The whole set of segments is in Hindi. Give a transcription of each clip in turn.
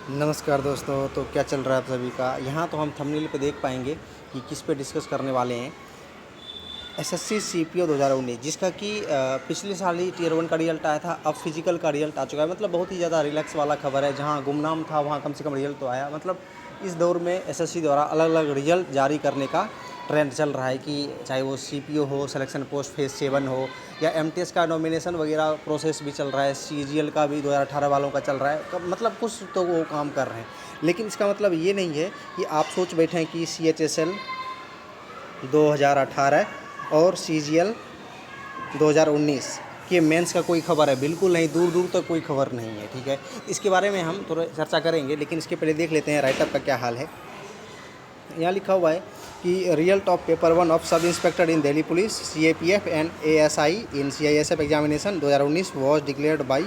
नमस्कार दोस्तों। तो क्या चल रहा है आप सभी का। यहाँ तो हम थंबनेल पे देख पाएंगे कि किस पे डिस्कस करने वाले हैं। एसएससी सीपीओ 2019 जिसका कि पिछले साल ही टीयर 1 का रिजल्ट आया था, अब फिजिकल का रिजल्ट आ चुका है। मतलब बहुत ही ज़्यादा रिलैक्स वाला खबर है। जहाँ गुमनाम था वहाँ कम से कम रिजल्ट तो आया। मतलब इस दौर में एसएससी द्वारा अलग अलग रिजल्ट जारी करने का ट्रेंड चल रहा है कि चाहे वो सीपीओ हो, सिलेक्शन पोस्ट फेज 7 हो, या एमटीएस का नॉमिनेशन वगैरह प्रोसेस भी चल रहा है। सीजीएल का भी 2018 वालों का चल रहा है। मतलब कुछ तो वो काम कर रहे हैं, लेकिन इसका मतलब ये नहीं है कि आप सोच बैठे हैं कि CHSL 2018 और CGL 2019 के मेंस का कोई खबर है। बिल्कुल नहीं, दूर दूर तक कोई खबर नहीं है। ठीक है, इसके बारे में हम थोड़ा चर्चा करेंगे, लेकिन इसके पहले देख लेते हैं राइटअप का क्या हाल है। यहाँ लिखा हुआ है कि result of paper 1 of sub inspector in Delhi police CAPF and ASI in CISF examination 2019 was declared by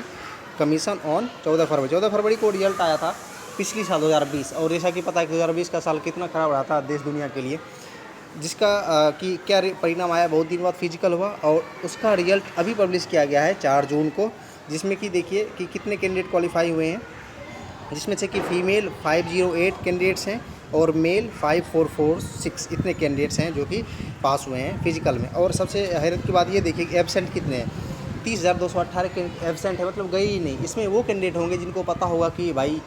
commission on 14 फरवरी को रिजल्ट आया था पिछली साल 2020। और जैसा कि पता है कि 2020 का साल कितना ख़राब रहा था देश दुनिया के लिए, जिसका कि क्या परिणाम आया। बहुत दिन बाद फिजिकल हुआ और उसका रिजल्ट अभी पब्लिश किया गया है 4 जून को, जिसमें कि देखिए कि कितने कैंडिडेट क्वालिफाई हुए हैं। जिसमें से कि फ़ीमेल 508 कैंडिडेट्स हैं और मेल 5446 इतने कैंडिडेट्स हैं जो कि पास हुए हैं फिजिकल में। और सबसे हैरत की बात ये देखिए कि एब्सेंट कितने हैं, 30,218 के एब्सेंट है। मतलब गए ही नहीं। इसमें वो कैंडिडेट होंगे जिनको पता होगा कि भाई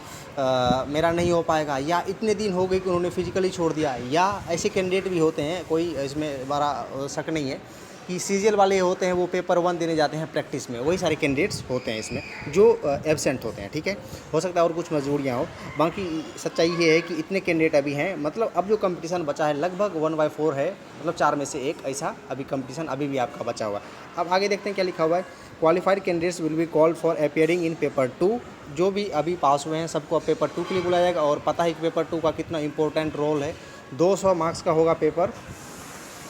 मेरा नहीं हो पाएगा, या इतने दिन हो गए कि उन्होंने फिजिकली छोड़ दिया, या ऐसे कैंडिडेट भी होते हैं, कोई इसमें बड़ा शक नहीं है कि सीजीएल वाले होते हैं वो पेपर 1 देने जाते हैं प्रैक्टिस में। वही सारे कैंडिडेट्स होते हैं इसमें जो एब्सेंट होते हैं। ठीक है, हो सकता है और कुछ मजबूरियाँ हो। बाकी सच्चाई ये है कि इतने कैंडिडेट अभी हैं। मतलब अब जो कंपटीशन बचा है लगभग 1/4 है, मतलब 4 में से 1 ऐसा अभी कंपटीशन अभी भी आपका बचा हुआ। अब आगे देखते हैं क्या लिखा हुआ है। Qualified candidates will be called for appearing in paper 2। जो भी अभी पास हुए हैं सबको अब पेपर 2 के लिए बुलाया जाएगा। और पता है कि पेपर 2 का कितना इंपॉर्टेंट रोल है। 200 मार्क्स का होगा पेपर,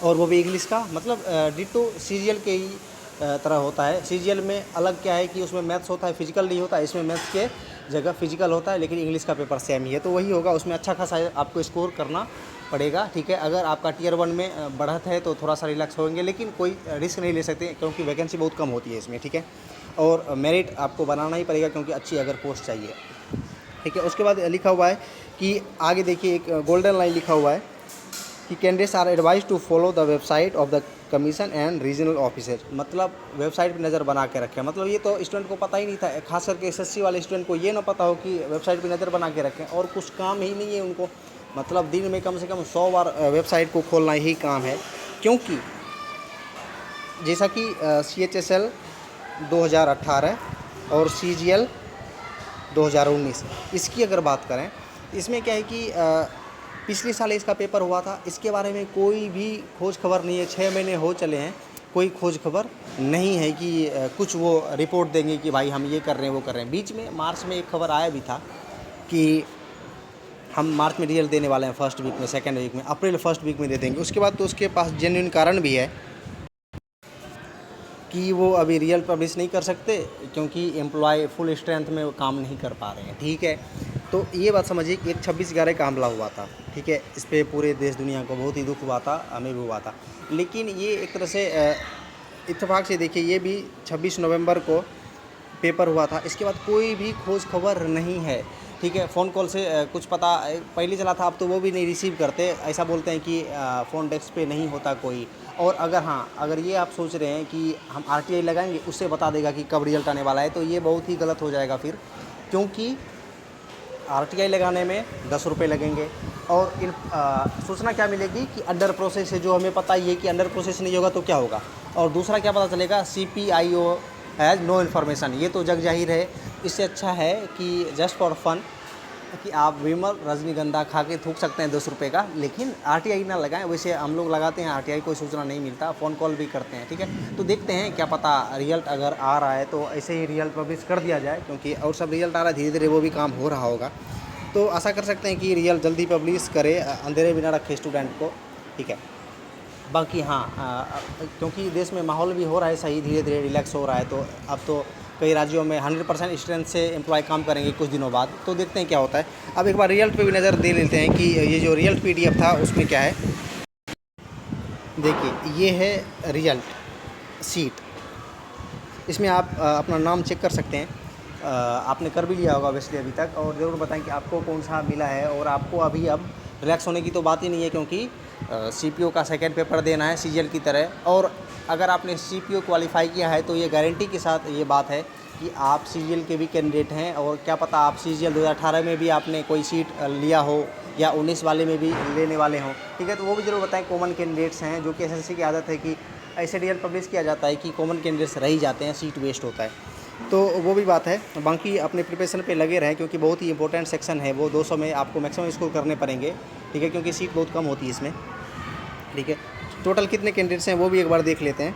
और वो भी इंग्लिश का। मतलब डिटो सीजीएल के ही तरह होता है। सीजीएल में अलग क्या है कि उसमें मैथ्स होता है, फिजिकल नहीं होता। इसमें मैथ्स के जगह फिजिकल होता है, लेकिन इंग्लिश का पेपर सेम ही है। तो वही होगा, उसमें अच्छा खासा आपको स्कोर करना पड़ेगा। ठीक है, अगर आपका टीयर 1 में बढ़त है तो थोड़ा सा रिलैक्स होंगे, लेकिन कोई रिस्क नहीं ले सकते क्योंकि वैकेंसी बहुत कम होती है इसमें। ठीक है, और मेरिट आपको बनाना ही पड़ेगा क्योंकि अच्छी अगर पोस्ट चाहिए। ठीक है, उसके बाद लिखा हुआ है कि आगे देखिए एक गोल्डन लाइन लिखा हुआ है कि candidates are advise to follow the website of the commission and regional officer. मतलब वेबसाइट पे नज़र बना के रखें। मतलब ये तो स्टूडेंट को पता ही नहीं था, खास करके एसएससी वाले स्टूडेंट को ये ना पता हो कि वेबसाइट पे नज़र बना के रखें, और कुछ काम ही नहीं है उनको। मतलब दिन में कम से कम 100 बार वेबसाइट को खोलना ही काम है। क्योंकि जैसा कि CHSL 2018 और CGL 2019 इसकी अगर बात करें, इसमें क्या है कि पिछले साल इसका पेपर हुआ था। इसके बारे में कोई भी खोज खबर नहीं है। 6 महीने हो चले हैं, कोई खोज खबर नहीं है कि कुछ वो रिपोर्ट देंगे कि भाई हम ये कर रहे हैं वो कर रहे हैं। बीच में मार्च में एक खबर आया भी था कि हम मार्च में रिजल्ट देने वाले हैं, फर्स्ट वीक में, सेकेंड वीक में, अप्रैल फर्स्ट वीक में दे देंगे। उसके बाद तो उसके पास जेन्युइन कारण भी है कि वो अभी रिजल्ट पब्लिश नहीं कर सकते क्योंकि एम्प्लॉय फुल स्ट्रेंथ में वो काम नहीं कर पा रहे हैं। ठीक है, तो ये बात समझिए कि एक 26/11 का हमला हुआ था। ठीक है, इस पर पूरे देश दुनिया को बहुत ही दुख हुआ था, हमें भी हुआ था। लेकिन ये एक तरह से इत्तेफाक से देखिए, ये भी 26 नवंबर को पेपर हुआ था। इसके बाद कोई भी खोज खबर नहीं है। ठीक है, फ़ोन कॉल से कुछ पता पहले चला था, अब तो वो भी नहीं रिसीव करते। ऐसा बोलते हैं कि फ़ोन डेस्क पे नहीं होता कोई। और अगर अगर ये आप सोच रहे हैं कि हम RTI लगाएंगे उससे बता देगा कि कब रिजल्ट आने वाला है, तो ये बहुत ही गलत हो जाएगा फिर। क्योंकि RTI लगाने में 10 रुपये लगेंगे, और सूचना क्या मिलेगी कि अंडर प्रोसेस है, जो हमें पता ही है कि अंडर प्रोसेस नहीं होगा तो क्या होगा। और दूसरा क्या पता चलेगा, CPIO हैज़ नो इन्फॉर्मेशन। ये तो जग जाहिर है। इससे अच्छा है कि जस्ट फॉर फन कि आप विमल रजनीगंधा खा के थूक सकते हैं 10 रुपये का, लेकिन RTI ना लगाएं। वैसे हम लोग लगाते हैं RTI, कोई सूचना नहीं मिलता, फ़ोन कॉल भी करते हैं। ठीक है, तो देखते हैं क्या पता रिजल्ट अगर आ रहा है तो ऐसे ही रिजल्ट पब्लिश कर दिया जाए, क्योंकि और सब रिजल्ट आ रहा है धीरे धीरे, वो भी काम हो रहा होगा। तो आशा कर सकते हैं कि रिजल्ट जल्दी पब्लिश करे, अंधेरे बिना रखे स्टूडेंट को। ठीक है, बाकी क्योंकि देश में माहौल भी हो रहा है सही, धीरे धीरे रिलैक्स हो रहा है। तो अब तो कई राज्यों में 100% स्ट्रेंथ से एम्प्लॉय काम करेंगे कुछ दिनों बाद, तो देखते हैं क्या होता है। अब एक बार रिजल्ट पे भी नज़र दे लेते हैं कि ये जो रिजल्ट PDF था उसमें क्या है। देखिए, ये है रिजल्ट सीट। इसमें आप अपना नाम चेक कर सकते हैं आपने कर भी लिया होगा ऑब्वियसली अभी तक, और ज़रूर बताएं कि आपको कौन सा मिला है। और आपको अभी अब रिलैक्स होने की तो बात ही नहीं है, क्योंकि सीपीओ का सेकंड पेपर देना है सीजीएल की तरह। और अगर आपने सीपीओ क्वालिफाई किया है तो ये गारंटी के साथ ये बात है कि आप सीजीएल के भी कैंडिडेट हैं। और क्या पता आप सीजीएल 2018 में भी आपने कोई सीट लिया हो या 19 वाले में भी लेने वाले हों, ठीक है। तो वो भी ज़रूर बताएं। कॉमन कैंडिडेट्स हैं, जो कि एसएससी की आदत है कि ऐसे डीएल पब्लिश किया जाता है कि कॉमन कैंडिडेट्स रह ही जाते हैं, सीट वेस्ट होता है। तो वो भी बात है। बाकी अपने प्रिपरेशन पे लगे रहें, क्योंकि बहुत ही इंपॉर्टेंट सेक्शन है वो। 200 में आपको मैक्सिमम स्कोर करने पड़ेंगे, ठीक है, क्योंकि सीट बहुत कम होती है इसमें, ठीक है। टोटल कितने कैंडिडेट्स हैं वो भी एक बार देख लेते हैं।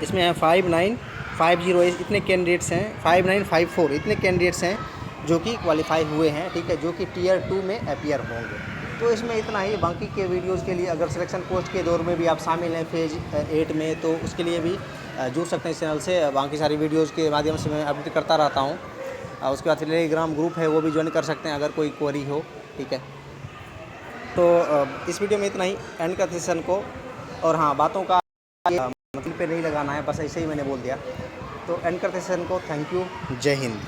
इसमें हैं 5950 इतने कैंडिडेट्स हैं, 5954 इतने कैंडिडेट्स हैं जो कि क्वालिफाई हुए हैं, ठीक है, जो कि टियर 2 में अपीयर होंगे। तो इसमें इतना ही। बाकी के वीडियोज़ के लिए अगर सिलेक्शन पोस्ट के दौर में भी आप शामिल हैं फेज़ 8 में, तो उसके लिए भी जुड़ सकते हैं इस चैनल से। बाकी सारी वीडियोज़ के माध्यम से मैं अपडेट करता रहता हूँ। उसके बाद टेलीग्राम ग्रुप है वो भी ज्वाइन कर सकते हैं अगर कोई क्वेरी हो, ठीक है। तो इस वीडियो में इतना ही। एंड का सेशन को, और हाँ, बातों का मतलब पे नहीं लगाना है, बस ऐसे ही मैंने बोल दिया। तो एंड करते सेशन को। Thank you. जय हिंद।